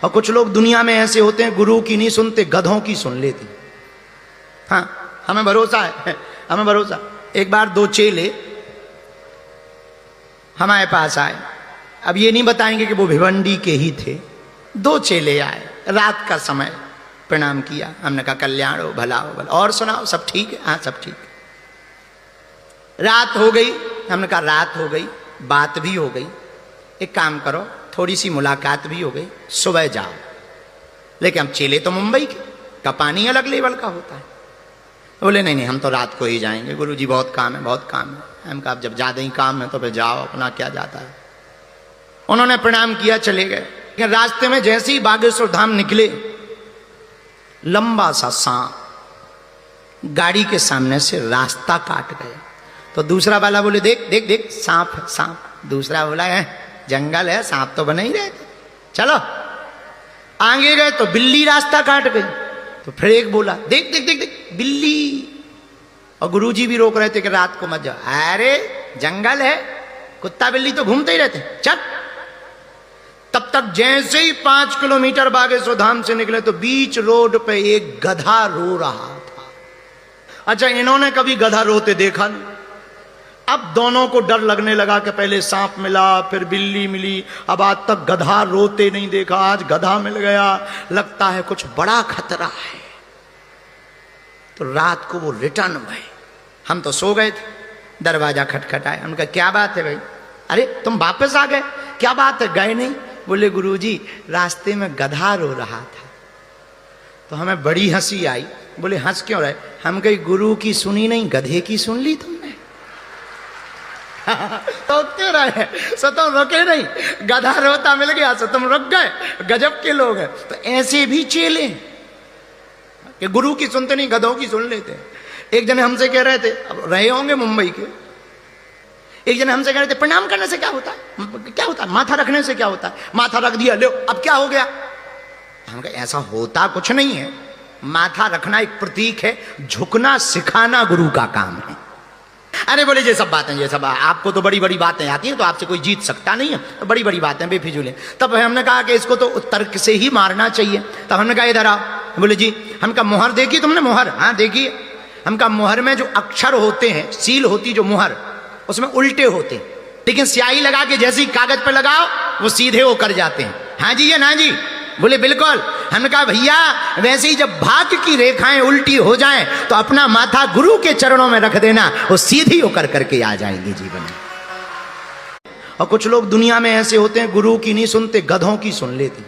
और कुछ लोग दुनिया में ऐसे होते हैं, गुरु की नहीं सुनते, गधों की सुन लेते। हाँ, हमें भरोसा है, हमें भरोसा। एक बार दो चेले हमारे पास आए। अब ये नहीं बताएंगे कि वो भिवंडी के ही थे। दो चेले आए, रात का समय, प्रणाम किया। हमने कहा कल्याण हो, भला हो, भला। और सुनाओ, सब ठीक है? हाँ, सब ठीक है। रात हो गई। हमने कहा रात हो गई, बात भी हो गई, एक काम करो, थोड़ी सी मुलाकात भी हो गई, सुबह जाओ। लेकिन हम चेले तो मुंबई के, का पानी अलग लेवल का होता है। बोले नहीं नहीं, हम तो रात को ही जाएंगे, गुरुजी बहुत काम है, बहुत काम है। हम कहा जब ज़्यादा ही काम है तो फिर जाओ, अपना क्या जाता है। उन्होंने प्रणाम किया, चले गए। कि रास्ते में जैसे ही बागेश्वर धाम निकले, लंबा सा सांप गाड़ी के सामने से रास्ता काट गया। तो दूसरा वाला बोले देख देख देख, सांप है, सांप। दूसरा बोला है जंगल है, सांप तो बने ही रहे थे, चलो। आगे गए तो बिल्ली रास्ता काट गई। तो फिर एक बोला देख देख देख देख, बिल्ली। और गुरुजी भी रोक रहे थे कि रात को मत जाओ। अरे जंगल है, कुत्ता बिल्ली तो घूमते ही रहते, चल। तब तक जैसे ही 5 किलोमीटर बागेश्वर धाम से निकले तो बीच रोड पे एक गधा रो रहा था। अच्छा, इन्होंने कभी गधा रोते देखा नहीं। अब दोनों को डर लगने लगा कि पहले सांप मिला, फिर बिल्ली मिली, अब आज तक गधा रोते नहीं देखा, आज गधा मिल गया, लगता है कुछ बड़ा खतरा है। तो रात को वो रिटर्न हुए। हम तो सो गए थे, दरवाजा खटखटाया। उनका क्या बात है भाई? अरे तुम वापस आ गए, क्या बात है, गए नहीं? बोले गुरुजी रास्ते में गधा रो रहा था। तो हमें बड़ी हंसी आई। बोले हंस क्यों रहे? हम कहीं गुरु की सुनी नहीं, गधे की सुन ली तुमने। तो क्यों रहे? सो तुम रुके नहीं, गधा रोता मिल गया सो तुम रुक गए। गजब के लोग हैं। तो ऐसे भी चेले कि गुरु की सुनते नहीं, गधों की सुन लेते। एक जने हमसे कह रहे थे, अब रहे होंगे मुंबई के, एक जने हमसे कह रहे थे प्रणाम करने से क्या होता है? क्या होता है? माथा रखने से क्या होता है? माथा रख दिया, लो अब क्या हो गया? हम कहे ऐसा होता कुछ नहीं है। माथा रखना एक प्रतीक है, झुकना सिखाना गुरु का काम है। अरे बोले ये सब बातें, ये सब आपको तो बड़ी बड़ी बातें आती हैं, तो आपसे कोई जीत सकता नहीं है, तो बड़ी बड़ी बातें बेफिजूल है। तब हमने कहा कि इसको तो तर्क से ही मारना चाहिए। तब हमने कहा इधर आओ। बोले जी। हम कहा मुहर देखी तुमने? मुहर? हाँ देखिए। हम कहा मुहर में जो अक्षर होते हैं, सील होती जो मुहर, उसमें उल्टे होते हैं, लेकिन स्याही लगा के जैसे ही कागज पर लगाओ वो सीधे हो कर जाते हैं। हाँ जी या ना जी? बोले बिल्कुल। हमने कहा भैया वैसे ही जब भाग की रेखाएं उल्टी हो जाएं तो अपना माथा गुरु के चरणों में रख देना, वो सीधी होकर करके आ जाएंगे जीवन में। और कुछ लोग दुनिया में ऐसे होते हैं, गुरु की नहीं सुनते, गधों की सुन लेते।